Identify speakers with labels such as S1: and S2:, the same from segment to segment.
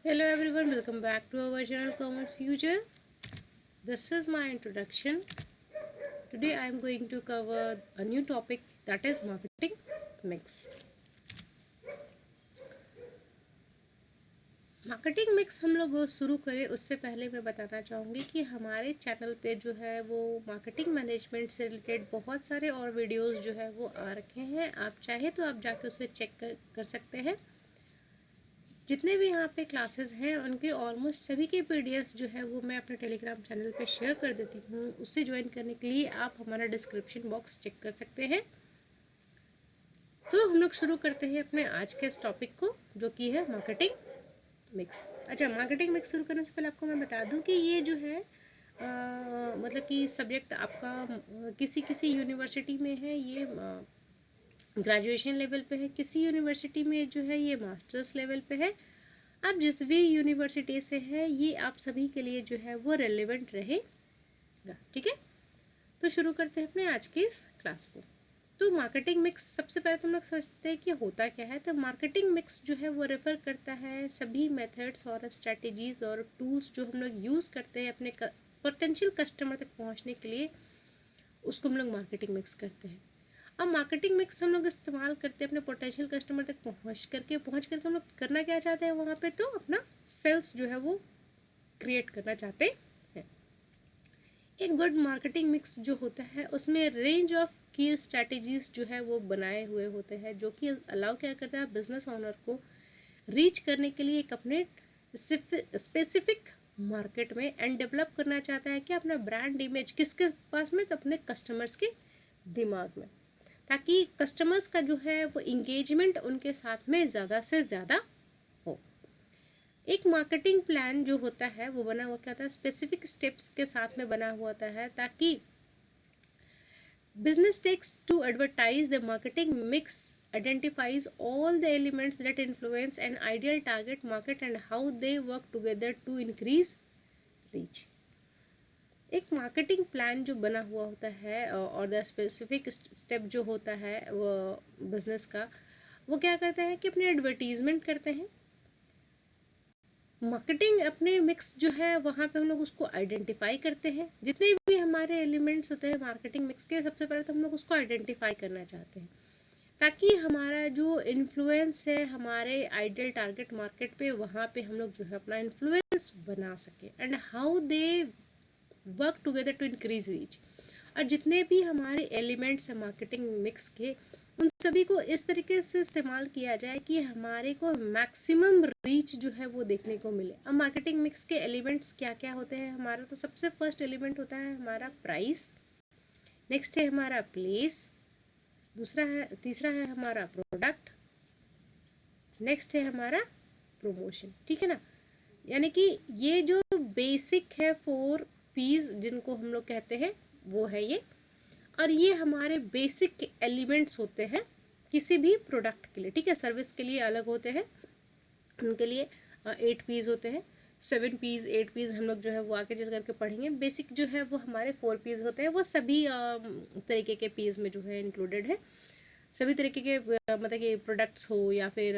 S1: Hello everyone, welcome back to our channel Commerce Future. This is my introduction. Today I am going to cover a new topic, that is marketing mix. Marketing mix हम लोग शुरू करें उससे पहले मैं बताना चाहूँगी कि हमारे चैनल पे जो है वो मार्केटिंग मैनेजमेंट से रिलेटेड बहुत सारे और वीडियोस जो है वो आ रखे हैं। आप चाहे तो आप जाके उसे चेक कर सकते हैं। जितने भी यहाँ पे क्लासेस हैं उनके ऑलमोस्ट सभी के पीडीएफ्स जो है वो मैं अपने टेलीग्राम चैनल पे शेयर कर देती हूँ। उससे ज्वाइन करने के लिए आप हमारा डिस्क्रिप्शन बॉक्स चेक कर सकते हैं। तो हम लोग शुरू करते हैं अपने आज के इस टॉपिक को, जो कि है मार्केटिंग मिक्स। अच्छा, मार्केटिंग मिक्स शुरू करने से पहले आपको मैं बता दूँ कि ये जो है मतलब कि सब्जेक्ट आपका किसी किसी यूनिवर्सिटी में है, ये ग्रेजुएशन लेवल पे है, किसी यूनिवर्सिटी में जो है ये मास्टर्स लेवल पे है। आप जिस भी यूनिवर्सिटी से है ये आप सभी के लिए जो है वो रेलेवेंट रहेगा। ठीक है, तो शुरू करते हैं अपने आज की इस क्लास को। तो मार्केटिंग मिक्स सबसे पहले तो हम लोग समझते हैं कि होता क्या है। तो मार्केटिंग मिक्स जो है वो रेफर करता है सभी मेथड्स और स्ट्रेटजीज और टूल्स जो हम लोग यूज़ करते हैं अपने पोटेंशियल कस्टमर तक पहुंचने के लिए, उसको हम लोग मार्केटिंग मिक्स करते हैं। अब मार्केटिंग मिक्स हम लोग इस्तेमाल करते हैं अपने पोटेंशियल कस्टमर तक पहुंच करके हम लोग करना क्या चाहते हैं वहाँ पे, तो अपना सेल्स जो है वो क्रिएट करना चाहते हैं। एक गुड मार्केटिंग मिक्स जो होता है उसमें रेंज ऑफ की स्ट्रैटेजीज जो है वो बनाए हुए होते हैं, जो कि अलाउ क्या करता है बिजनेस ओनर को रीच करने के लिए एक अपने स्पेसिफिक मार्केट में एंड डेवलप करना चाहता है कि अपना ब्रांड इमेज किसके पास में, तो अपने कस्टमर्स के दिमाग में, ताकि कस्टमर्स का जो है वो इंगेजमेंट उनके साथ में ज़्यादा से ज़्यादा हो। एक मार्केटिंग प्लान जो होता है वो बना हुआ क्या होता है, स्पेसिफिक स्टेप्स के साथ में बना हुआ होता है, ताकि business takes to advertise the marketing mix identifies all the elements that influence an ideal target market and how they work together to increase reach. एक मार्केटिंग प्लान जो बना हुआ होता है और द स्पेसिफिक स्टेप जो होता है वो बिजनेस का, वो क्या करता है कि अपने एडवर्टीजमेंट करते हैं। मार्केटिंग अपने मिक्स जो है वहाँ पे हम लोग उसको आइडेंटिफाई करते हैं। जितने भी हमारे एलिमेंट्स होते हैं मार्केटिंग मिक्स के, सबसे पहले तो हम लोग उसको आइडेंटिफाई करना चाहते हैं, ताकि हमारा जो इन्फ्लुएंस है हमारे आइडियल टारगेट मार्केट पे, वहाँ पे हम लोग जो है अपना इन्फ्लुएंस बना सके and how they work together to increase reach. और जितने भी हमारे एलिमेंट्स हैं मार्केटिंग मिक्स के, उन सभी को इस तरीके से इस्तेमाल किया जाए कि हमारे को मैक्सिमम रीच जो है वो देखने को मिले। अब मार्केटिंग मिक्स के एलिमेंट्स क्या क्या होते हैं हमारा, तो सबसे फर्स्ट एलिमेंट होता है हमारा प्राइस, नेक्स्ट है हमारा प्लेस, तीसरा है हमारा प्रोडक्ट, नेक्स्ट है हमारा प्रमोशन। ठीक है ना, यानी कि ये जो बेसिक है 4 P's जिनको हम लोग कहते हैं वो है ये, और ये हमारे बेसिक एलिमेंट्स होते हैं किसी भी प्रोडक्ट के लिए। ठीक है, सर्विस के लिए अलग होते हैं, उनके लिए 8 P's होते हैं, 7 P's 8 P's हम लोग जो है वो आगे चल करके पढ़ेंगे। बेसिक जो है वो हमारे 4 P's होते हैं, वो सभी तरीके के P's में जो है इंक्लूडेड है। सभी तरीके के मतलब कि प्रोडक्ट्स हो या फिर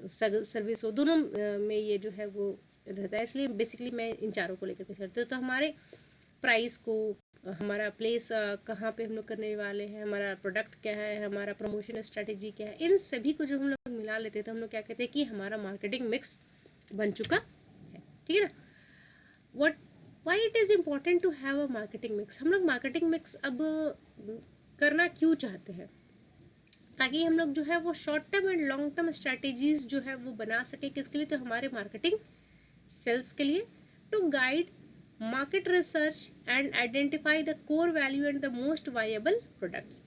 S1: सर्विस हो, दोनों में ये जो है वो रहता है। इसलिए बेसिकली मैं इन चारों को लेकर के चलती हूँ। तो हमारे प्राइस को, हमारा प्लेस कहाँ पे हम लोग करने वाले हैं, हमारा प्रोडक्ट क्या है, हमारा प्रमोशन स्ट्रेटेजी क्या है, इन सभी को जब हम लोग मिला लेते हैं तो हम लोग क्या कहते हैं कि हमारा मार्केटिंग मिक्स बन चुका है। ठीक है ना, what why it is important to have a marketing mix. हम लोग मार्केटिंग मिक्स अब करना क्यों चाहते हैं, ताकि हम लोग जो है वो short term and long term strategies जो है वो बना सके। किसके लिए, तो हमारे मार्केटिंग सेल्स के लिए, to guide market research and identify the core value and the most viable products.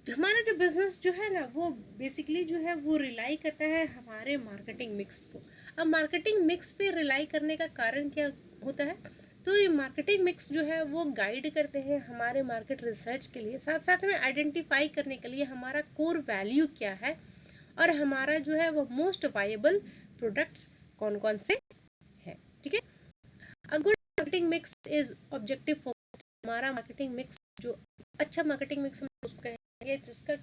S1: हमारा जो बिजनेस जो है ना वो बेसिकली जो है वो रिलाई करता है हमारे मार्केटिंग मिक्स को। अब मार्केटिंग मिक्स पे रिलाई करने का कारण क्या होता है, तो ये मार्केटिंग मिक्स जो है वो गाइड करते हैं हमारे मार्केट रिसर्च के लिए, साथ साथ में आइडेंटिफाई करने के लिए हमारा कोर वैल्यू क्या है और हमारा जो है वो मोस्ट वायबल प्रोडक्ट्स कौन कौन से हैं। ठीक है, a good marketing mix is objective focused. हमारा मार्केटिंग मिक्स जो अच्छा मार्केटिंग मिक्स हम उसको कहेंगे जिसका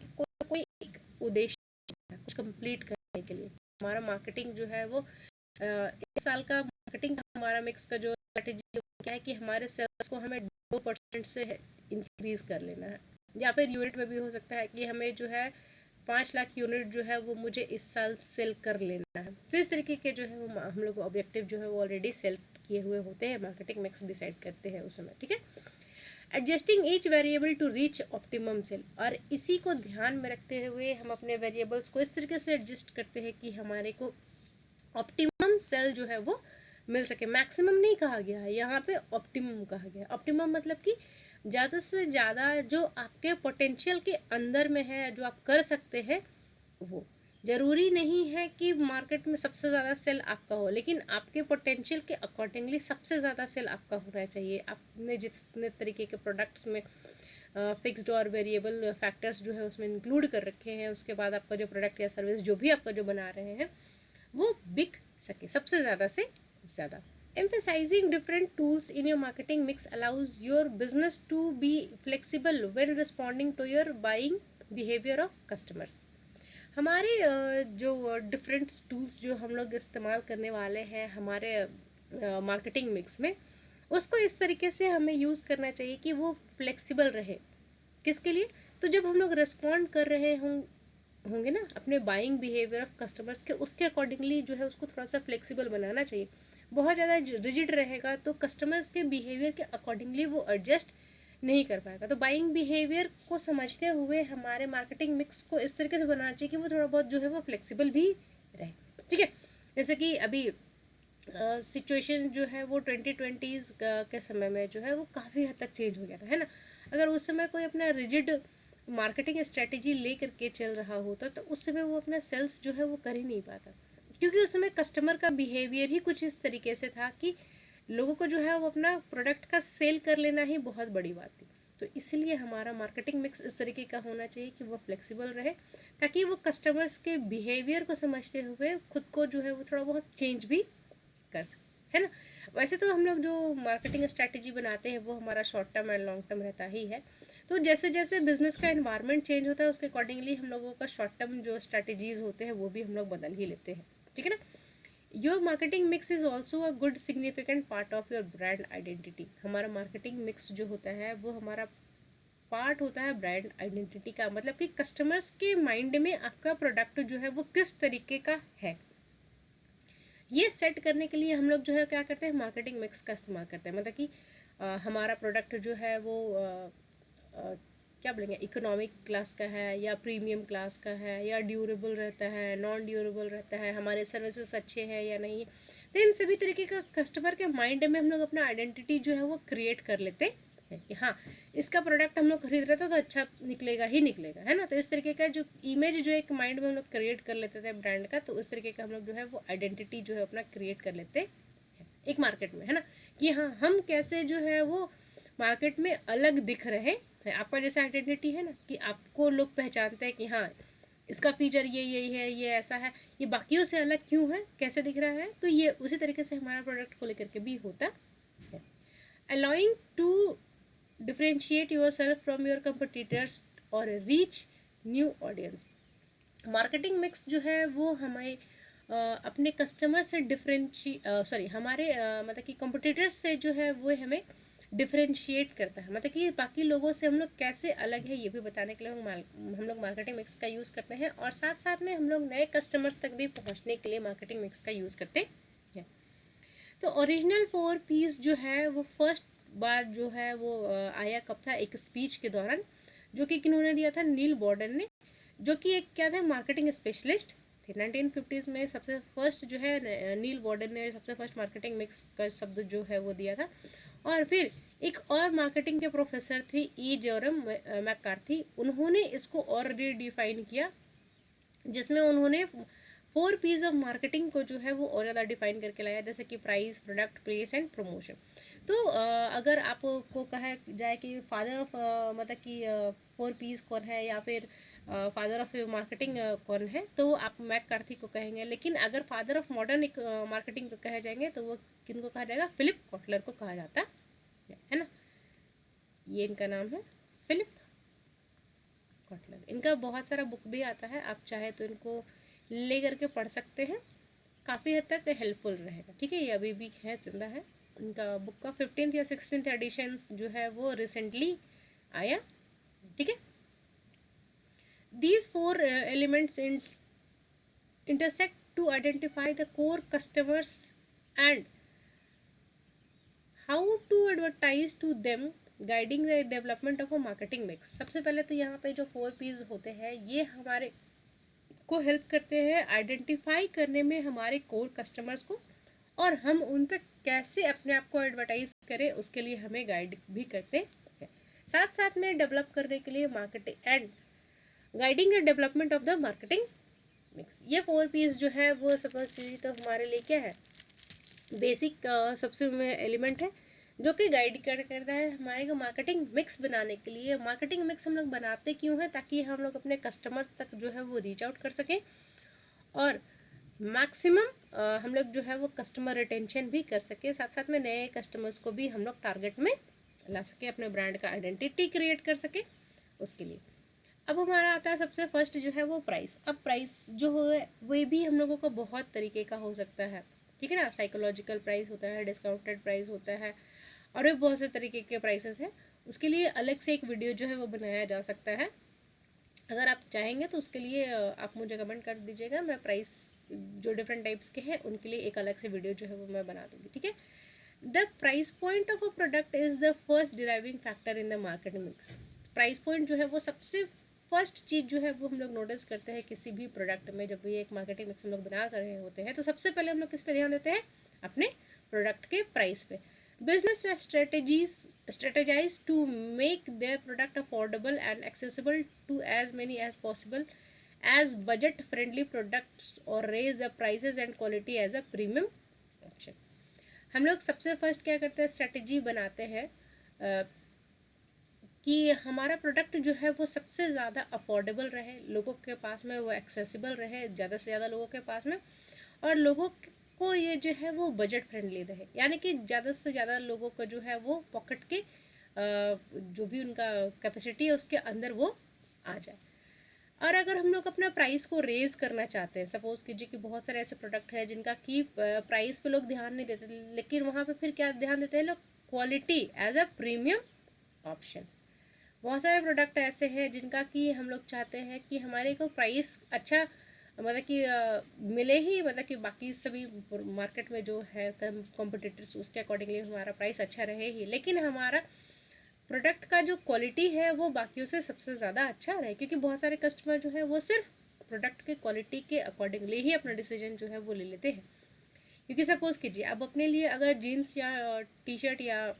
S1: कोई एक उद्देश्य है कुछ कंप्लीट करने के लिए। हमारा मार्केटिंग जो है वो इस साल का मार्केटिंग का हमारा मिक्स का जो स्ट्रेटेजी क्या है कि हमारे सेल्स को हमें 2% से इंक्रीज कर लेना है, या फिर यूनिट में भी हो सकता है कि हमें जो है 5 लाख यूनिट जो है वो मुझे इस साल सेल कर लेना है। तो इस तरीके के जो है वो हम लोग ऑब्जेक्टिव जो है वो ऑलरेडी सेल किए हुए होते हैं, मार्केटिंग मिक्स डिसाइड करते हैं उस समय, ठीक है। Adjusting each variable to reach optimum sale, और इसी को ध्यान में रखते हुए हम अपने वेरिएबल्स को इस तरीके से एडजस्ट करते हैं कि हमारे को ऑप्टिमम सेल जो है वो मिल सके। मैक्सिमम नहीं कहा गया है यहाँ पे, ऑप्टिमम कहा गया है। ऑप्टिमम मतलब कि ज़्यादा से ज़्यादा जो आपके पोटेंशियल के अंदर में है, जो आप कर सकते हैं वो। ज़रूरी नहीं है कि मार्केट में सबसे ज़्यादा सेल आपका हो, लेकिन आपके पोटेंशियल के अकॉर्डिंगली सबसे ज़्यादा सेल आपका होना चाहिए। आपने जितने तरीके के प्रोडक्ट्स में फिक्स्ड और वेरिएबल फैक्टर्स जो है उसमें इंक्लूड कर रखे हैं, उसके बाद आपका जो प्रोडक्ट या सर्विस जो भी आपका जो बना रहे हैं वो बिक सके सबसे ज़्यादा से ज़्यादा। Emphasizing different tools in your marketing mix allows your business to be flexible when responding to your buying behavior of customers. हमारे जो डिफरेंट टूल्स जो हम लोग इस्तेमाल करने वाले हैं हमारे मार्केटिंग मिक्स में, उसको इस तरीके से हमें यूज़ करना चाहिए कि वो फ्लेक्सिबल रहे। किसके लिए? तो जब हम लोग रिस्पॉन्ड कर रहे होंगे ना अपने बाइंग बिहेवियर ऑफ कस्टमर्स के, उसके अकॉर्डिंगली जो है उसको थोड़ा सा फ्लेक्सिबल बनाना चाहिए। बहुत ज़्यादा रिजिड रहेगा तो कस्टमर्स के बिहेवियर के अकॉर्डिंगली वो एडजस्ट नहीं कर पाएगा। तो बाइंग बिहेवियर को समझते हुए हमारे मार्केटिंग मिक्स को इस तरीके से बनाना चाहिए कि वो थोड़ा बहुत जो है वो फ्लेक्सिबल भी रहे, ठीक है। जैसे कि अभी सिचुएशन जो है वो 2020s के समय में जो है वो काफ़ी हद तक चेंज हो गया था, है ना। अगर उस समय कोई अपना रिजिड मार्केटिंग स्ट्रेटेजी ले करके चल रहा होता तो उस समय वो अपना सेल्स जो है वो कर ही नहीं पाता, क्योंकि उस समय कस्टमर का बिहेवियर ही कुछ इस तरीके से था कि लोगों को जो है वो अपना प्रोडक्ट का सेल कर लेना ही बहुत बड़ी बात थी। तो इसलिए हमारा मार्केटिंग मिक्स इस तरीके का होना चाहिए कि वो फ्लेक्सिबल रहे, ताकि वो कस्टमर्स के बिहेवियर को समझते हुए खुद को जो है वो थोड़ा बहुत चेंज भी कर सकते, है ना। वैसे तो हम लोग जो मार्केटिंग स्ट्रैटेजी बनाते हैं वो हमारा short term and long term रहता ही है। तो जैसे जैसे बिजनेस का एनवायरनमेंट चेंज होता है उसके अकॉर्डिंगली हम लोगों का शॉर्ट टर्म जो स्ट्रैटेजीज होते हैं वो भी हम लोग बदल ही लेते हैं, ठीक है ना। Your marketing mix is also a good significant part of your brand identity. हमारा मार्केटिंग मिक्स जो होता है वो हमारा पार्ट होता है ब्रांड आइडेंटिटी का, मतलब कि कस्टमर्स के माइंड में आपका प्रोडक्ट जो है वो किस तरीके का है, ये सेट करने के लिए हम लोग जो है क्या करते हैं, मार्केटिंग मिक्स का इस्तेमाल करते हैं। मतलब कि हमारा प्रोडक्ट जो है वो क्या बोलेंगे, इकोनॉमिक क्लास का है या प्रीमियम क्लास का है, या ड्यूरेबल रहता है, नॉन ड्यूरेबल रहता है, हमारे सर्विसेज अच्छे हैं या नहीं। तो इन सभी तरीके का कस्टमर के माइंड में हम लोग अपना आइडेंटिटी जो है वो क्रिएट कर लेते हैं कि हाँ इसका प्रोडक्ट हम लोग खरीद रहे थे तो अच्छा निकलेगा ही निकलेगा, है ना। तो इस तरीके का जो इमेज जो एक माइंड में हम लोग क्रिएट कर लेते थे ब्रांड का, तो उस तरीके का हम लोग जो है वो आइडेंटिटी जो है अपना क्रिएट कर लेते हैं एक मार्केट में, है ना। कि हाँ हम कैसे जो है वो मार्केट में अलग दिख रहे हैं। आपका जैसे आइडेंटिटी है ना कि आपको लोग पहचानते हैं कि हाँ इसका फीचर ये यही है, ये ऐसा है, ये बाकियों से अलग क्यों है, कैसे दिख रहा है। तो ये उसी तरीके से हमारा प्रोडक्ट को लेकर के भी होता है। Allowing to differentiate yourself from your competitors और reach new audience. Marketing mix जो है वो हमें अपने कस्टमर से हमारे मतलब कि कंपटीटर्स से जो है वो हमें डिफ्रेंशिएट करता है। मतलब कि बाकी लोगों से हम लोग कैसे अलग है ये भी बताने के लिए हम लोग मार्केटिंग मिक्स का यूज़ करते हैं, और साथ साथ में हम लोग नए कस्टमर्स तक भी पहुंचने के लिए मार्केटिंग मिक्स का यूज़ करते हैं। तो ओरिजिनल 4 Ps जो है वो फर्स्ट बार जो है वो आया कब था, एक स्पीच के दौरान, जो कि किन्होंने दिया था, नील बॉर्डन ने, जो कि एक क्या थे, मार्केटिंग स्पेशलिस्ट थे। 1950s में सबसे फर्स्ट जो है नील बॉर्डन ने सबसे फर्स्ट मार्केटिंग मिक्स का शब्द जो है वो दिया था। और फिर एक और मार्केटिंग के प्रोफेसर थे जॉरम मैकार्थी, उन्होंने इसको और रिडिफाइन किया, जिसमें उन्होंने 4 Ps ऑफ मार्केटिंग को जो है वो और ज़्यादा डिफाइन करके लाया, जैसे कि price, product, place and promotion. तो अगर आपको कहा जाए कि फादर ऑफ मतलब कि 4 Ps कौन है, या फिर फादर ऑफ मार्केटिंग कौन है, तो आप मैककार्थी को कहेंगे। लेकिन अगर फादर ऑफ मॉडर्न मार्केटिंग को कहे जाएंगे तो वो किनको कहा जाएगा, फिलिप कॉटलर को कहा जाता है ना। ये इनका नाम है, फिलिप कॉटलर। इनका बहुत सारा बुक भी आता है, आप चाहे तो इनको ले करके पढ़ सकते हैं। काफ़ी हद तक हेल्पफुल रहेगा। ठीक है, ये अभी भी है, जिंदा है। इनका बुक का 15th या 16th एडिशन जो है वो रिसेंटली आया। ठीक है, these four elements intersect to identify the core customers and how to advertise to them, guiding the development of a marketing mix। सबसे पहले तो यहाँ पे जो 4 P's होते हैं ये हमारे को हेल्प करते हैं आइडेंटिफाई करने में हमारे कोर कस्टमर्स को, और हम उन तक कैसे अपने आप को एडवर्टाइज करें उसके लिए हमें गाइड भी करते हैं। साथ साथ में डेवलप करने के लिए marketing and guiding the development of the marketing mix. ये 4 P's जो है वो सपोज तो हमारे लिए क्या है, बेसिक सबसे एलिमेंट है जो कि गाइड करता है हमारे को मार्केटिंग मिक्स बनाने के लिए। मार्केटिंग मिक्स हम लोग बनाते क्यों हैं, ताकि हम लोग अपने कस्टमर तक जो है वो रीच आउट कर सकें, और मैक्सिमम हम लोग जो है वो कस्टमर रिटेंशन भी कर सके, साथ साथ में नए कस्टमर्स को भी हम लोग टारगेट में ला सके, अपने ब्रांड का आइडेंटिटी क्रिएट कर सके उसके लिए। अब हमारा आता है सबसे फर्स्ट जो है वो प्राइस। अब प्राइस जो है वो भी हम लोगों का बहुत तरीके का हो सकता है। ठीक है ना, साइकोलॉजिकल प्राइस होता है, डिस्काउंटेड प्राइस होता है, और भी बहुत से तरीके के प्राइसेस हैं। उसके लिए अलग से एक वीडियो जो है वो बनाया जा सकता है। अगर आप चाहेंगे तो उसके लिए आप मुझे कमेंट कर दीजिएगा, मैं प्राइस जो डिफरेंट टाइप्स के हैं उनके लिए एक अलग से वीडियो जो है वो मैं बना दूँगी। ठीक है, the price point of a product is the first deriving factor in the market mix. Price point जो है वो सबसे फर्स्ट चीज़ जो है वो हम लोग नोटिस करते हैं किसी भी प्रोडक्ट में। जब भी एक मार्केटिंग मिक्स हम लोग बना कर रहे होते हैं तो सबसे पहले हम लोग किस पे ध्यान देते हैं, अपने प्रोडक्ट के प्राइस पे। Business strategize to make their product affordable and accessible to as many as possible as budget friendly products, or raise the prices and quality as a premium option। हम लोग सबसे फर्स्ट क्या करते हैं, strategy बनाते हैं कि हमारा प्रोडक्ट जो है वो सबसे ज़्यादा अफोर्डेबल रहे, लोगों के पास में वो एक्सेसिबल रहे ज़्यादा से ज़्यादा लोगों के पास में, और लोगों को ये जो है वो बजट फ्रेंडली रहे, यानी कि ज़्यादा से ज़्यादा लोगों को जो है वो पॉकेट के जो भी उनका कैपेसिटी है उसके अंदर वो आ जाए। और अगर हम लोग अपना प्राइस को रेज करना चाहते हैं, सपोज कीजिए कि बहुत सारे ऐसे प्रोडक्ट है जिनका कि प्राइस पे लोग ध्यान नहीं देते, लेकिन वहाँ पे फिर क्या ध्यान देते हैं लोग, quality as a premium option. बहुत सारे प्रोडक्ट ऐसे हैं जिनका कि हम लोग चाहते हैं कि हमारे को प्राइस अच्छा मतलब कि मिले ही, मतलब कि बाकी सभी मार्केट में जो है कॉम्पिटिटर्स उसके अकॉर्डिंगली हमारा प्राइस अच्छा रहे ही, लेकिन हमारा प्रोडक्ट का जो क्वालिटी है वो बाकियों से सबसे ज़्यादा अच्छा रहे, क्योंकि बहुत सारे कस्टमर जो है वो सिर्फ प्रोडक्ट के क्वालिटी के अकॉर्डिंगली ही अपना डिसीजन जो है वो ले लेते हैं। क्योंकि सपोज़ कीजिए आप अपने लिए अगर जीन्स या टी शर्ट या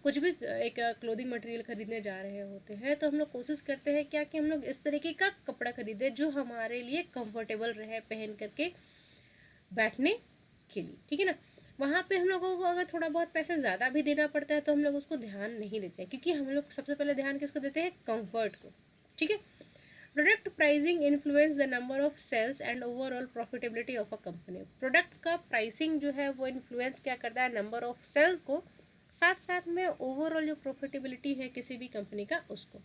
S1: कुछ भी एक क्लोथिंग मटेरियल खरीदने जा रहे होते हैं तो हम लोग कोशिश करते हैं क्या कि हम लोग इस तरीके का कपड़ा खरीदें जो हमारे लिए कंफर्टेबल रहे पहन करके बैठने के लिए। ठीक है ना, वहाँ पे हम लोगों को अगर थोड़ा बहुत पैसे ज़्यादा भी देना पड़ता है तो हम लोग उसको ध्यान नहीं देते हैं, क्योंकि हम लोग सबसे पहले ध्यान किसको देते हैं, कंफर्ट को। ठीक है, product pricing influence the number of sales and overall profitability of a company. Product का प्राइसिंग जो है वो इन्फ्लुएंस क्या करता है, नंबर ऑफ सेल्स को, साथ साथ में ओवरऑल जो प्रॉफिटेबिलिटी है किसी भी कंपनी का उसको।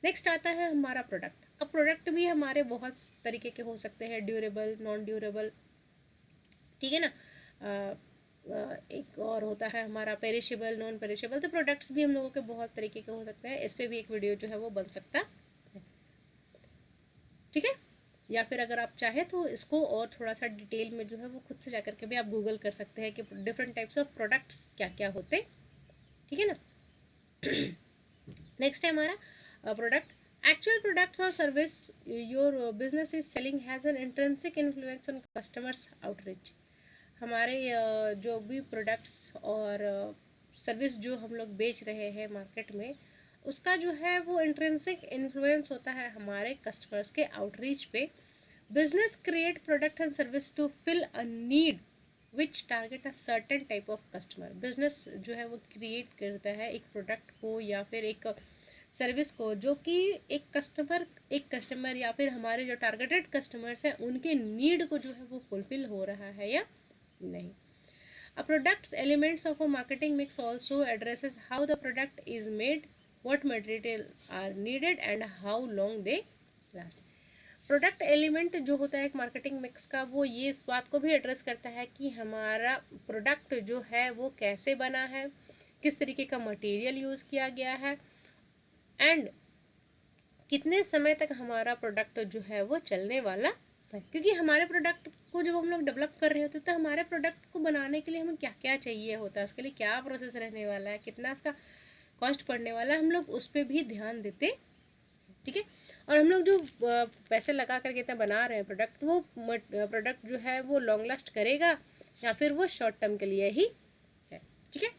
S1: नेक्स्ट आता है हमारा प्रोडक्ट। अब प्रोडक्ट भी हमारे बहुत तरीके के हो सकते हैं, ड्यूरेबल, नॉन ड्यूरेबल। ठीक है ना, एक और होता है हमारा पेरिशेबल, नॉन पेरिशेबल। तो प्रोडक्ट्स भी हम लोगों के बहुत तरीके के हो सकते हैं, इस पर भी एक वीडियो जो है वो बन सकता है। ठीक है, या फिर अगर आप चाहें तो इसको और थोड़ा सा डिटेल में जो है वो खुद से जा करके भी आप गूगल कर सकते हैं कि डिफरेंट टाइप्स ऑफ प्रोडक्ट्स क्या क्या होते। ठीक है ना, नेक्स्ट है हमारा प्रोडक्ट। एक्चुअल प्रोडक्ट्स और service your business is selling has an intrinsic influence on customers outreach. हमारे जो भी प्रोडक्ट्स और सर्विस जो हम लोग बेच रहे हैं मार्केट में, उसका जो है वो इंट्रिंसिक इन्फ्लुएंस होता है हमारे कस्टमर्स के आउटरीच पे। Business create product and service to fill a need which target a certain type of customer. Business जो है वो क्रिएट करता है एक प्रोडक्ट को या फिर एक सर्विस को जो कि एक कस्टमर या फिर हमारे जो टारगेटेड कस्टमर्स हैं उनके नीड को जो है वो फुलफिल हो रहा है या नहीं। A product's elements of a marketing mix also addresses how the product is made, what material are needed and how long they last। Product element जो होता है एक मार्केटिंग मिक्स का, वो ये इस बात को भी एड्रेस करता है कि हमारा प्रोडक्ट जो है वो कैसे बना है, किस तरीके का मटेरियल यूज़ किया गया है, एंड कितने समय तक हमारा प्रोडक्ट जो है वो चलने वाला है। क्योंकि हमारे प्रोडक्ट को जब हम लोग डेवलप कर रहे होते हैं तो हमारे प्रोडक्ट को बनाने के लिए हमें क्या क्या चाहिए होता है, उसके लिए क्या प्रोसेस रहने वाला है, कितना उसका कॉस्ट पड़ने वाला है, हम लोग उस पर भी ध्यान देते, ठीक है। और हम लोग जो पैसे लगा करके इतना बना रहे हैं प्रोडक्ट, वो प्रोडक्ट जो है वो लॉन्ग लास्ट करेगा या फिर वो शॉर्ट टर्म के लिए ही है, ठीक है।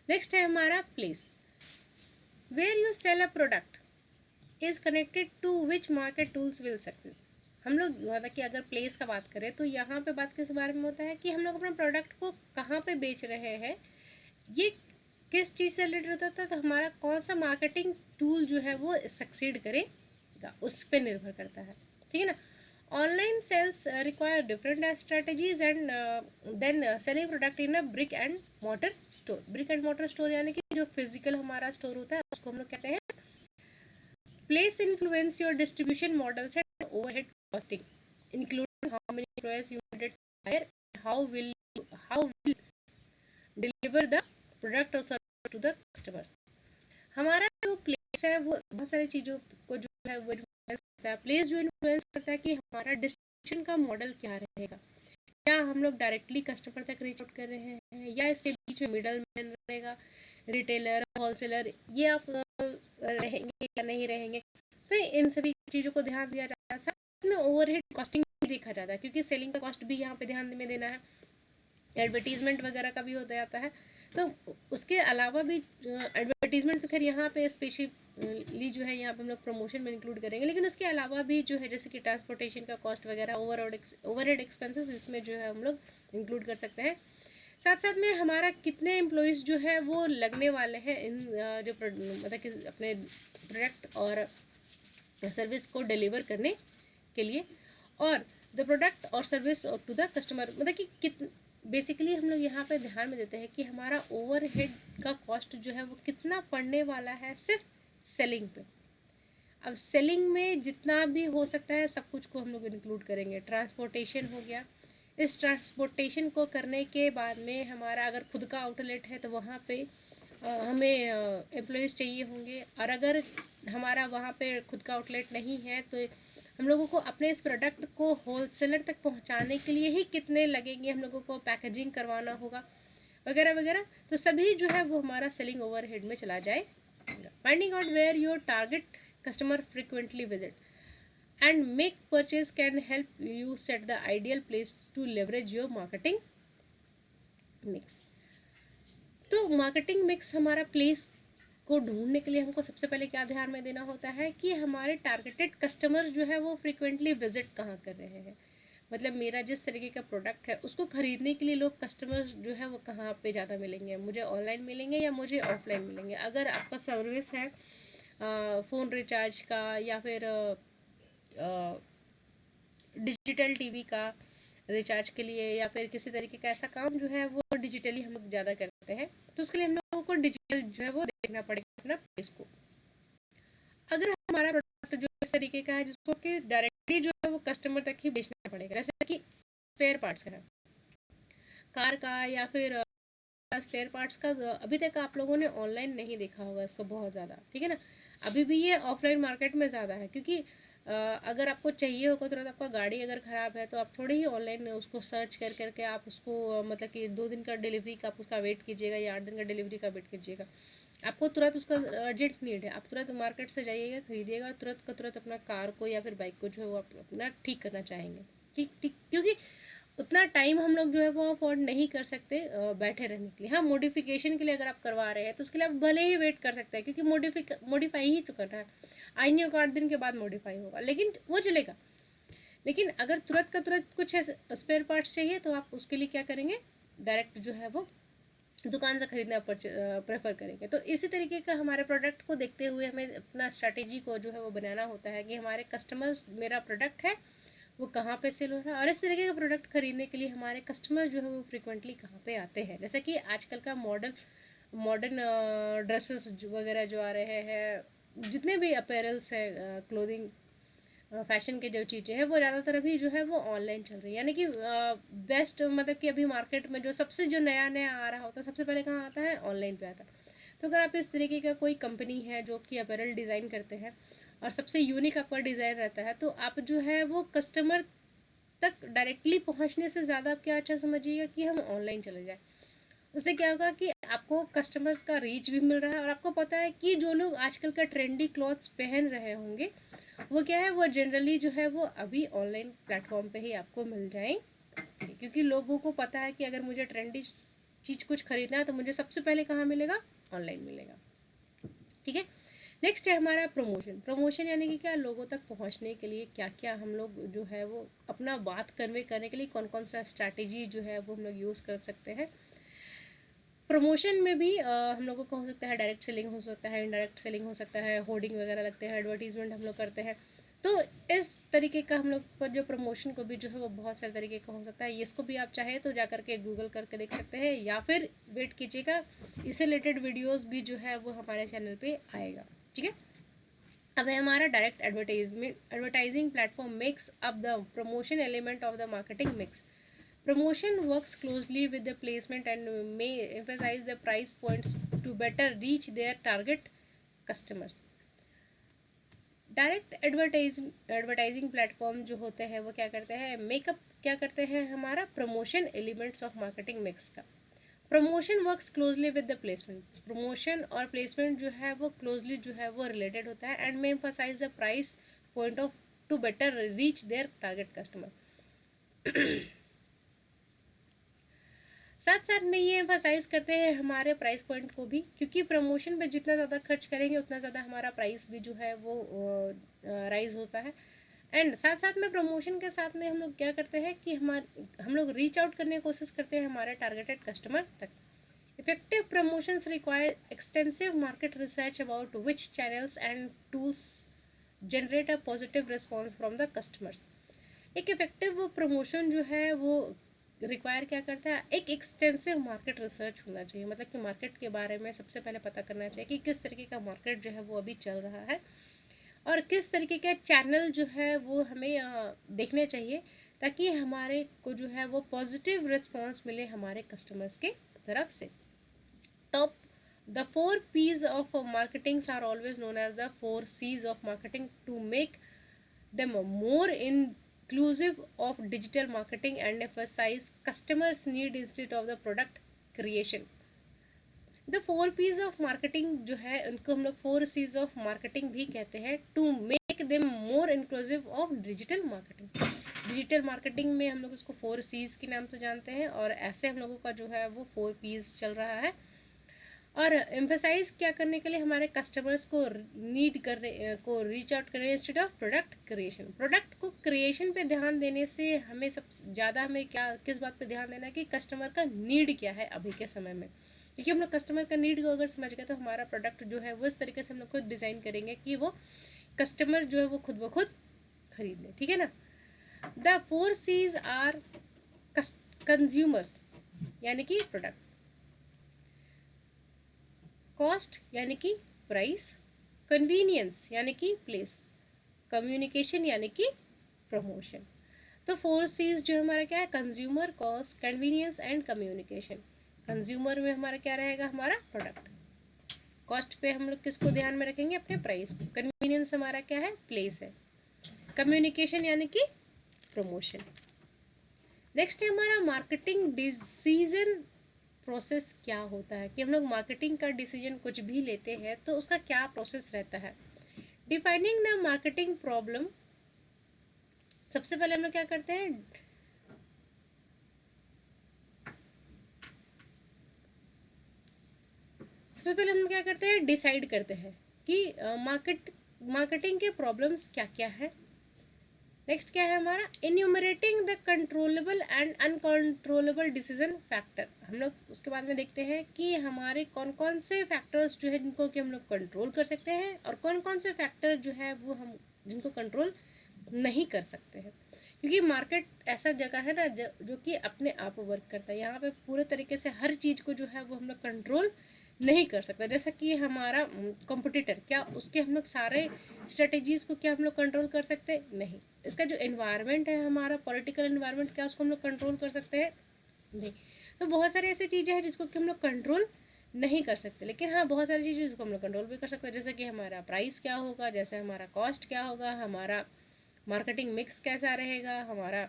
S1: नेक्स्ट है हमारा place. Where you sell a product is connected to which market tools will success. हम लोग मतलब कि अगर प्लेस का बात करें तो यहाँ पे बात किस बारे में होता है कि हम लोग अपने प्रोडक्ट को कहाँ पे बेच रहे हैं, ये किस चीज़ से रिलेटेड होता है, तो हमारा कौन सा मार्केटिंग टूल जो है वो सक्सीड करेगा उस पर निर्भर करता है, ठीक है ना। Online sales require different strategies and then selling product in a brick and mortar store. Brick and mortar store यानी कि जो फिजिकल हमारा स्टोर होता है उसको हम लोग कहते हैं। Place influence your distribution models and overhead costing, including how many employees you needed to hire and how will deliver the product or service to the customers। हमारा जो प्लेस है वो बहुत सारी चीज़ों को जो है वो इन्फ्लुएंस करता है। प्लेस जो इन्फ्लुएंस करता है कि हमारा डिस्ट्रीब्यूशन का मॉडल क्या रहेगा, क्या हम लोग डायरेक्टली कस्टमर तक रीच आउट कर रहे हैं या इसके बीच में मिडल मैन रहेगा, रिटेलर, होलसेलर, ये आप रहेंगे या नहीं रहेंगे। तो इन सभी चीज़ों को ध्यान दिया जाता है। साथ में ओवरहेड कॉस्टिंग भी देखा जाता है क्योंकि सेलिंग का कॉस्ट भी यहाँ पे ध्यान में देना है, एडवर्टीजमेंट वगैरह का भी होता जाता है। तो उसके अलावा भी एडवर्टीजमेंट तो खैर यहाँ पे स्पेशली जो है यहाँ पे हम लोग प्रमोशन में इंक्लूड करेंगे, लेकिन उसके अलावा भी जो है जैसे कि ट्रांसपोर्टेशन का कॉस्ट वगैरह, ओवरहेड एक्सपेंसेस इसमें जो है हम लोग इंक्लूड कर सकते हैं। साथ साथ में हमारा कितने एम्प्लॉयज़ जो है वो लगने वाले हैं इन जो मतलब कि अपने प्रोडक्ट और सर्विस को डिलीवर करने के लिए, और द प्रोडक्ट और सर्विस टू द कस्टमर, मतलब कि बेसिकली हम लोग यहाँ पे ध्यान में देते हैं कि हमारा ओवरहेड का कॉस्ट जो है वो कितना पड़ने वाला है सिर्फ सेलिंग पे। अब सेलिंग में जितना भी हो सकता है सब कुछ को हम लोग इंक्लूड करेंगे। ट्रांसपोर्टेशन हो गया, इस ट्रांसपोर्टेशन को करने के बाद में हमारा अगर खुद का आउटलेट है तो वहाँ पे हमें एम्प्लॉयज़ चाहिए होंगे, और अगर हमारा वहाँ पे खुद का आउटलेट नहीं है तो हम लोगों को अपने इस प्रोडक्ट को होलसेलर तक पहुँचाने के लिए ही कितने लगेंगे, हम लोगों को पैकेजिंग करवाना होगा वगैरह वगैरह। तो सभी जो है वो हमारा सेलिंग ओवरहेड में चला जाए। Finding out where your target customer frequently visit and make purchase can help you set the ideal place to leverage your marketing mix। तो मार्केटिंग मिक्स हमारा प्लेस को ढूंढने के लिए हमको सबसे पहले क्या ध्यान में देना होता है कि हमारे टारगेटेड कस्टमर जो है वो फ्रीक्वेंटली विजिट कहाँ कर रहे हैं, मतलब मेरा जिस तरीके का प्रोडक्ट है उसको खरीदने के लिए लोग कस्टमर जो है वो कहाँ पे ज़्यादा मिलेंगे, मुझे ऑनलाइन मिलेंगे या मुझे ऑफलाइन मिलेंगे। अगर आपका सर्विस है फ़ोन रिचार्ज का या फिर डिजिटल टीवी का रिचार्ज के लिए या फिर किसी तरीके का ऐसा काम जो है वो डिजिटली हम लोग ज़्यादा करते हैं, तो उसके लिए हम लोगों को डिजिटल जो है वो देखना पड़ेगा अपना प्लेस को। अगर हमारा प्रोडक्ट जो इस तरीके का है जिसको कि डायरेक्टली जो है वो कस्टमर तक ही बेचना पड़ेगा, जैसे कि स्पेयर पार्ट्स का है कार का या फिर स्पेयर पार्ट्स का, अभी तक आप लोगों ने ऑनलाइन नहीं देखा होगा इसको बहुत ज़्यादा, ठीक है ना। अभी भी ये ऑफलाइन मार्केट में ज़्यादा है क्योंकि अगर आपको चाहिए होगा तुरंत, आपका गाड़ी अगर ख़राब है तो आप थोड़ी ही ऑनलाइन उसको सर्च कर करके आप उसको मतलब कि 2 दिन का डिलीवरी का आप उसका वेट कीजिएगा या 8 दिन का डिलीवरी का वेट कीजिएगा। आपको तुरंत उसका अर्जेंट नीड है, आप तुरंत मार्केट से जाइएगा, खरीदिएगा और तुरंत का तुरंत अपना कार को या फिर बाइक को जो है वो आप अपना ठीक करना चाहेंगे, ठीक, क्योंकि उतना टाइम हम लोग जो है वो अफोर्ड नहीं कर सकते बैठे रहने के लिए। हाँ, मॉडिफिकेशन के लिए अगर आप करवा रहे हैं तो उसके लिए आप भले ही वेट कर सकते हैं क्योंकि मॉडिफाई ही तो करना है, आई नहीं होगा 8 दिन के बाद मॉडिफाई होगा, लेकिन वो चलेगा। लेकिन अगर तुरंत का तुरंत कुछ स्पेयर पार्ट्स चाहिए तो आप उसके लिए क्या करेंगे, डायरेक्ट जो है वो दुकान से खरीदना प्रेफर करेंगे। तो इसी तरीके का हमारे प्रोडक्ट को देखते हुए हमें अपना स्ट्रैटेजी को जो है वो बनाना होता है कि हमारे कस्टमर्स, मेरा प्रोडक्ट है वो कहाँ पे सेल हो रहा है, और इस तरीके का प्रोडक्ट खरीदने के लिए हमारे कस्टमर जो है वो फ्रिक्वेंटली कहाँ पे आते हैं। जैसे कि आजकल का मॉडर्न ड्रेसेस वगैरह जो आ रहे हैं, जितने भी अपैरल्स हैं, क्लोथिंग फैशन के जो चीज़ें हैं वो ज़्यादातर अभी जो है वो ऑनलाइन चल रही है, यानी कि बेस्ट मतलब कि अभी मार्केट में जो सबसे जो नया नया आ रहा होता है सबसे पहले कहाँ आता है, ऑनलाइन पे आता है। तो अगर आप इस तरीके का कोई कंपनी है जो कि अपैरल डिज़ाइन करते हैं और सबसे यूनिक आपका डिज़ाइन रहता है, तो आप जो है वो कस्टमर तक डायरेक्टली पहुंचने से ज़्यादा आप क्या अच्छा समझिएगा कि हम ऑनलाइन चले जाएं। उससे क्या होगा कि आपको कस्टमर्स का रीच भी मिल रहा है और आपको पता है कि जो लोग आजकल का ट्रेंडी क्लॉथ्स पहन रहे होंगे वो क्या है, वो जनरली जो है वो अभी ऑनलाइन प्लेटफॉर्म पे ही आपको मिल जाएंगे, क्योंकि लोगों को पता है कि अगर मुझे ट्रेंडी चीज़ कुछ खरीदना है तो मुझे सबसे पहले कहाँ मिलेगा, ऑनलाइन मिलेगा। ठीक है। नेक्स्ट है हमारा प्रमोशन। प्रमोशन यानी कि क्या, लोगों तक पहुंचने के लिए क्या क्या हम लोग जो है वो अपना बात कन्वे करने के लिए कौन कौन सा स्ट्रैटेजी जो है वो हम लोग यूज़ कर सकते हैं। प्रमोशन में भी हम लोगों को हो सकता है डायरेक्ट सेलिंग हो सकता है, इनडायरेक्ट सेलिंग हो सकता है, होर्डिंग वगैरह लगते हैं, एडवर्टीजमेंट हम लोग करते हैं। तो इस तरीके का हम लोग का जो प्रमोशन को भी जो है वो बहुत सारे तरीके का हो सकता है। इसको भी आप चाहे तो जा करके गूगल करके देख सकते हैं, या फिर वेट कीजिएगा, इससे रिलेटेड वीडियोस भी जो है वो हमारे चैनल पे आएगा। ठीक है। अब है हमारा direct advertisement. Advertising platform makes up the promotion element of the marketing mix. Promotion works closely with the placement and may emphasize the price points to better reach their target customers. Direct advertising platform जो होते हैं वो क्या करते हैं, makeup क्या करते हैं, हमारा promotion elements of marketing mix का। Promotion works closely with the placement. Promotion और प्लेसमेंट जो है वो क्लोजली जो है वो रिलेटेड होता है and may emphasise the price point of to better reach their target customer. साथ साथ में ये एम्फसाइज करते हैं हमारे प्राइस पॉइंट को भी, क्योंकि प्रमोशन पे जितना ज़्यादा खर्च करेंगे उतना ज़्यादा हमारा प्राइस भी जो है वो राइज होता है। एंड साथ साथ में प्रमोशन के साथ में हम लोग क्या करते हैं कि हम लोग रीच आउट करने की कोशिश करते हैं हमारे टारगेटेड कस्टमर तक। Effective promotions require extensive market research about which channels and tools generate a positive response from the customers. एक इफेक्टिव प्रमोशन जो है वो रिक्वायर क्या करता है, एक एक्सटेंसिव मार्केट रिसर्च होना चाहिए, मतलब कि मार्केट के बारे में सबसे पहले पता करना चाहिए कि किस तरीके का मार्केट जो है वो अभी चल रहा है और किस तरीके के चैनल जो है वो हमें देखने चाहिए, ताकि हमारे को जो है वो पॉजिटिव रिस्पॉन्स मिले हमारे कस्टमर्स के तरफ से। Top the 4 P's of marketing are always known as the 4 C's of marketing to make them more inclusive of digital marketing and emphasize customers need instead of the product creation. The 4 P's of marketing जो है उनको हम लोग 4 C's of marketing भी कहते हैं, to make them more inclusive of digital marketing. Digital marketing में हम लोग उसको 4 C's के नाम से जानते हैं और ऐसे हम लोगों का जो है वो 4 P's चल रहा है। और एम्फसाइज क्या करने के लिए, हमारे कस्टमर्स को नीड करने को रीच आउट करें instead of product creation. Product को क्रिएशन पे ध्यान देने से हमें सबसे ज़्यादा हमें क्या किस बात पे ध्यान देना है कि कस्टमर का नीड क्या है अभी के समय में, क्योंकि हम लोग कस्टमर का नीड को अगर समझ गए तो हमारा प्रोडक्ट जो है वो इस तरीके से हम लोग खुद डिज़ाइन करेंगे कि वो कस्टमर जो है वो खुद ब खुद खरीद ले। ठीक है ना। द 4 C's आर कंज्यूमर्स यानी कि प्रोडक्ट, कॉस्ट यानी कि प्राइस, कन्वीनियंस यानी कि प्लेस, कम्युनिकेशन यानी कि प्रमोशन। तो 4 C's जो हमारा क्या है, consumer, cost, convenience and communication. Consumer में हमारा क्या रहेगा, हमारा प्रोडक्ट। कॉस्ट पे हम लोग किसको ध्यान में रखेंगे, अपने प्राइस को। कन्वीनियंस हमारा क्या है, प्लेस है। कम्युनिकेशन यानी कि प्रमोशन। नेक्स्ट है हमारा मार्केटिंग डिसीजन प्रोसेस क्या होता है, कि हम लोग मार्केटिंग का डिसीजन कुछ भी लेते हैं तो उसका क्या प्रोसेस रहता है। डिफाइनिंग द मार्केटिंग प्रॉब्लम, सबसे पहले हम लोग क्या करते हैं, सबसे पहले हम क्या करते हैं, डिसाइड करते हैं कि मार्केटिंग के प्रॉब्लम्स क्या क्या है। नेक्स्ट क्या है हमारा, enumerating the controllable and uncontrollable decision factor. हम लोग उसके बाद में देखते हैं कि हमारे कौन कौन से फैक्टर्स जो है जिनको कि हम लोग कंट्रोल कर सकते हैं और कौन कौन से फैक्टर जो है वो हम जिनको कंट्रोल नहीं कर सकते हैं। क्योंकि मार्केट ऐसा जगह है ना जो कि अपने आप वर्क करता है, यहाँ पे पूरे तरीके से हर चीज़ को जो है वो हम लोग कंट्रोल नहीं कर सकता। जैसा कि हमारा कंपटीटर, क्या उसके हम लोग सारे स्ट्रेटेजीज को क्या हम लोग कंट्रोल कर सकते हैं? नहीं। इसका जो एनवायरनमेंट है, हमारा पॉलिटिकल एनवायरनमेंट, क्या उसको हम लोग कंट्रोल कर सकते हैं? नहीं। तो बहुत सारी ऐसी चीज़ें हैं जिसको कि हम लोग कंट्रोल नहीं कर सकते, लेकिन हाँ बहुत सारी चीज़ें जिसको हम लोग कंट्रोल भी कर सकते हैं, जैसे कि हमारा प्राइस क्या होगा, जैसे हमारा कॉस्ट क्या होगा, हमारा मार्केटिंग मिक्स कैसा रहेगा, हमारा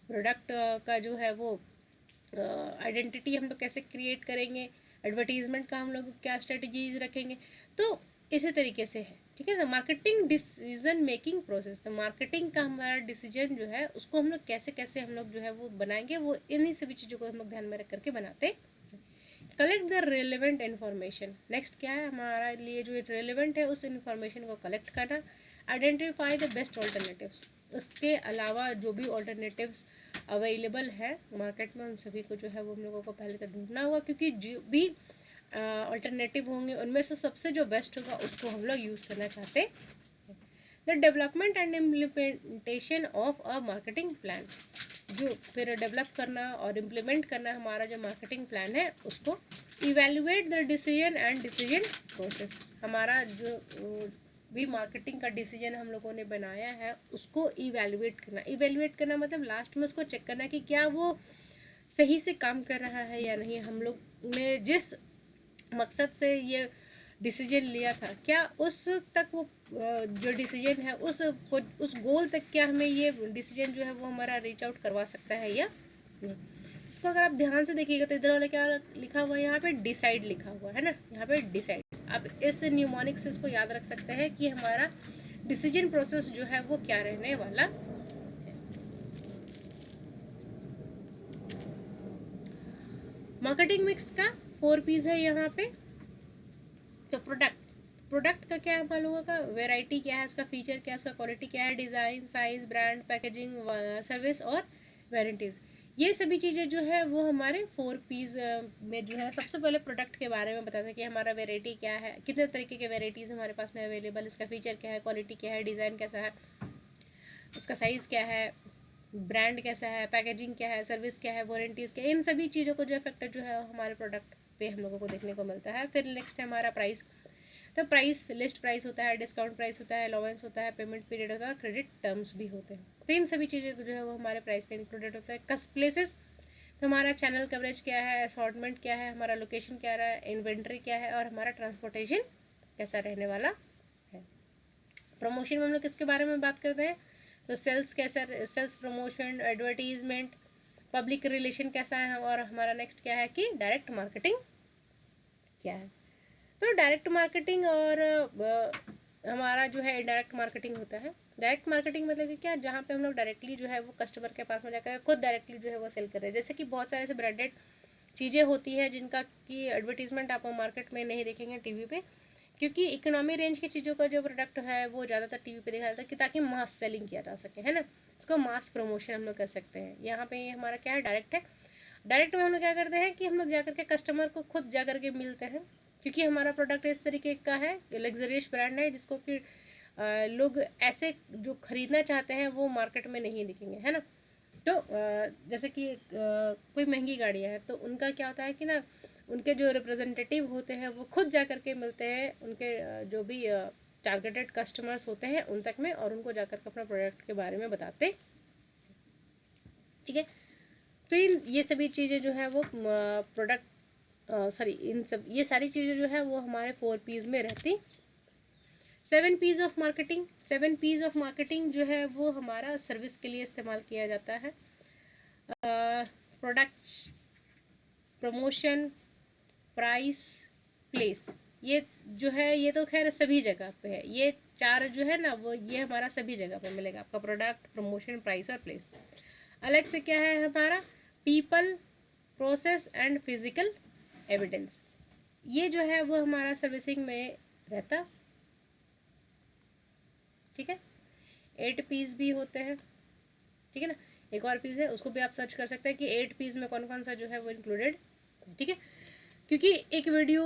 S1: प्रोडक्ट का जो है वो आइडेंटिटी हम लोग कैसे क्रिएट करेंगे, एडवर्टीजमेंट का हम लोग क्या स्ट्रेटजीज रखेंगे। तो इसी तरीके से है, ठीक है ना। मार्केटिंग डिसीजन मेकिंग प्रोसेस, तो मार्केटिंग का हमारा डिसीजन जो है उसको हम लोग कैसे कैसे हम लोग जो है वो बनाएंगे, वो इन्हीं सभी चीज़ों को हम लोग ध्यान में रख करके बनाते। Collect the relevant information, next क्या है हमारे लिए जो रेलिवेंट है उस इन्फॉर्मेशन को कलेक्ट करना। आइडेंटिफाई द बेस्ट ऑल्टरनेटिव्स, उसके अलावा जो भी ऑल्टरनेटिव्स अवेलेबल है मार्केट में उन सभी को जो है वो हम लोगों को पहले तो ढूंढना होगा, क्योंकि जो भी ऑल्टरनेटिव होंगे उनमें से सबसे जो बेस्ट होगा उसको हम लोग यूज़ करना चाहते हैं। The development and implementation of a marketing plan, जो फिर डेवलप करना और इम्प्लीमेंट करना हमारा जो मार्केटिंग प्लान है उसको। Evaluate the decision and decision process, हमारा जो भी मार्केटिंग का डिसीजन हम लोगों ने बनाया है उसको इवेल्युएट करना। इवेल्युएट करना मतलब लास्ट में उसको चेक करना कि क्या वो सही से काम कर रहा है या नहीं, हम लोग ने जिस मकसद से ये डिसीजन लिया था क्या उस तक वो जो डिसीजन है उस गोल तक क्या हमें ये डिसीजन जो है वो हमारा रीच आउट करवा सकता है या नहीं। इसको अगर आप ध्यान से देखिएगा तो इधर वाला क्या लिखा हुआ है, यहाँ पे डिसाइड लिखा हुआ है ना, यहाँ पे डिसाइड। आप इस न्यूमोनिक से इसको याद रख सकते हैं कि हमारा डिसीजन प्रोसेस जो है वो क्या रहने वाला। मार्केटिंग मिक्स का 4 पीस है यहाँ पे। तो प्रोडक्ट का क्या है हम लोगों का, वेराइटी क्या है, इसका फीचर क्या है, इसका क्वालिटी क्या है, design, size, brand, packaging, service और वारंटीज़। ये सभी चीज़ें जो है वो हमारे 4 पीस में जो है। सबसे पहले प्रोडक्ट के बारे में बताते हैं कि हमारा वेराइटी क्या है, कितने तरीके के वेराइटीज़ हमारे पास में अवेलेबल, इसका फीचर क्या है, क्वालिटी क्या है, डिज़ाइन कैसा है, उसका साइज़ क्या है, ब्रांड कैसा है, पैकेजिंग क्या है, सर्विस क्या है, वारंटीज़ क्या है। इन सभी चीज़ों को जो इफेक्ट जो है हमारे प्रोडक्ट पे हम लोगों को देखने को मिलता है। फिर नेक्स्ट है हमारा प्राइस। तो प्राइस लिस्ट प्राइस होता है, डिस्काउंट प्राइस होता है, अलाउंस होता है, पेमेंट पीरियड होता है और क्रेडिट टर्म्स भी होते हैं। तो इन सभी चीज़ें जो है वो हमारे प्राइस पे इंक्लूडेड होता है। कस प्लेसेस, तो हमारा चैनल कवरेज क्या है, असॉर्टमेंट क्या है, हमारा लोकेशन क्या रहा है, इन्वेंट्री क्या है और हमारा ट्रांसपोर्टेशन कैसा रहने वाला है। प्रमोशन में हम लोग किसके बारे में बात करते हैं, तो सेल्स कैसा, sales promotion, advertisement, public relation कैसा है, और हमारा नेक्स्ट क्या है कि डायरेक्ट मार्केटिंग क्या है। तो डायरेक्ट मार्केटिंग और हमारा जो है इनडायरेक्ट मार्केटिंग होता है। डायरेक्ट मार्केटिंग मतलब कि क्या, जहाँ पे हम लोग डायरेक्टली जो है वो कस्टमर के पास में जाकर खुद डायरेक्टली जो है वो सेल कर रहे हैं। जैसे कि बहुत सारे ऐसे ब्रांडेड चीज़ें होती है जिनका कि एडवर्टीजमेंट आप मार्केट में नहीं देखेंगे टीवी पे, क्योंकि इकोनॉमी रेंज की चीज़ों का जो प्रोडक्ट है वो ज़्यादातर टीवी पे दिखाया जाता है कि ताकि मास सेलिंग किया जा सके, है ना। इसको मास प्रमोशन हम लोग कर सकते हैं। यहाँ पे ये हमारा क्या है, डायरेक्ट है। डायरेक्ट में हम लोग क्या करते हैं कि हम लोग जाकर के कस्टमर को खुद जा करके मिलते हैं, क्योंकि हमारा प्रोडक्ट इस तरीके का है, लग्जरियस ब्रांड है जिसको कि लोग ऐसे जो खरीदना चाहते हैं वो मार्केट में नहीं दिखेंगे, है ना। तो जैसे कि कोई महंगी गाड़ियाँ हैं तो उनका क्या होता है कि ना, उनके जो रिप्रेजेंटेटिव होते हैं वो खुद जा करके मिलते हैं उनके जो भी टारगेटेड कस्टमर्स होते हैं उन तक में, और उनको जाकर के अपना प्रोडक्ट के बारे में बताते, ठीक है। तो ये सभी चीज़ें जो है वो प्रोडक्ट सॉरी इन सब ये सारी चीज़ें जो है वो हमारे 4 पीस में रहती। 7 Ps of marketing, 7 Ps of marketing जो है वो हमारा सर्विस के लिए इस्तेमाल किया जाता है। प्रोडक्ट, प्रमोशन, प्राइस, प्लेस, ये जो है ये तो खैर सभी जगह पे है। ये 4 जो है ना वो ये हमारा सभी जगह पे मिलेगा आपका, प्रोडक्ट, प्रमोशन, प्राइस और प्लेस। अलग से क्या है हमारा, people, process and physical evidence, ये जो है वो हमारा सर्विसिंग में रहता, ठीक है। 8 पीस भी होते हैं, ठीक है ना। एक और पीस है उसको भी आप सर्च कर सकते हैं कि 8 पीस में कौन कौन सा जो है वो इंक्लूडेड, ठीक है। क्योंकि एक वीडियो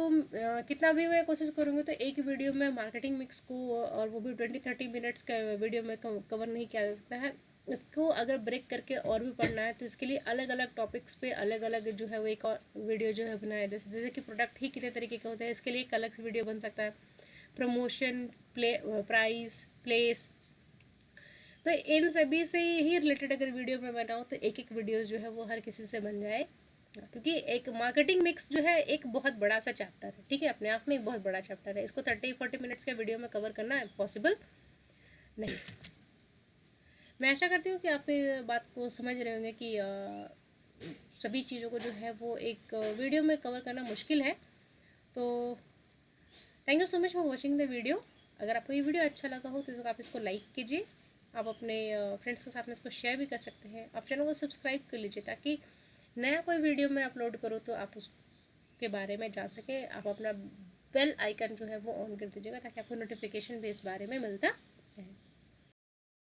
S1: कितना भी मैं कोशिश करूँगी तो एक वीडियो में मार्केटिंग मिक्स को, और वो भी 20-30 मिनट्स का वीडियो में कवर नहीं किया जा सकता है। इसको अगर ब्रेक करके और भी पढ़ना है तो इसके लिए अलग अलग टॉपिक्स पे अलग अलग जो है वो एक और वीडियो जो है बनाया, जैसे कि प्रोडक्ट ही कितने तरीके के होते हैं, इसके लिए एक अलग से वीडियो बन सकता है। प्रमोशन, प्राइस, प्लेस, तो इन सभी से ही रिलेटेड अगर वीडियो में बनाऊँ तो एक एक वीडियो जो है वो हर किसी से बन जाए, क्योंकि एक मार्केटिंग मिक्स जो है एक बहुत बड़ा सा चैप्टर है, ठीक है, अपने आप में एक बहुत बड़ा चैप्टर है। इसको 30-40 मिनट्स के वीडियो में कवर करना पॉसिबल नहीं। मैं आशा करती हूँ कि आप ये बात को समझ रहे होंगे कि सभी चीज़ों को जो है वो एक वीडियो में कवर करना मुश्किल है। तो thank you so much for watching the video. अगर आपको ये वीडियो अच्छा लगा हो तो आप इसको लाइक कीजिए, आप अपने फ्रेंड्स के साथ में इसको शेयर भी कर सकते हैं। आप चैनल को सब्सक्राइब कर लीजिए ताकि नया कोई वीडियो मैं अपलोड करूँ तो आप उसके बारे में जान सकें। आप अपना बेल आइकन जो है वो ऑन कर दीजिएगा ताकि आपको नोटिफिकेशन भी इस बारे में मिलता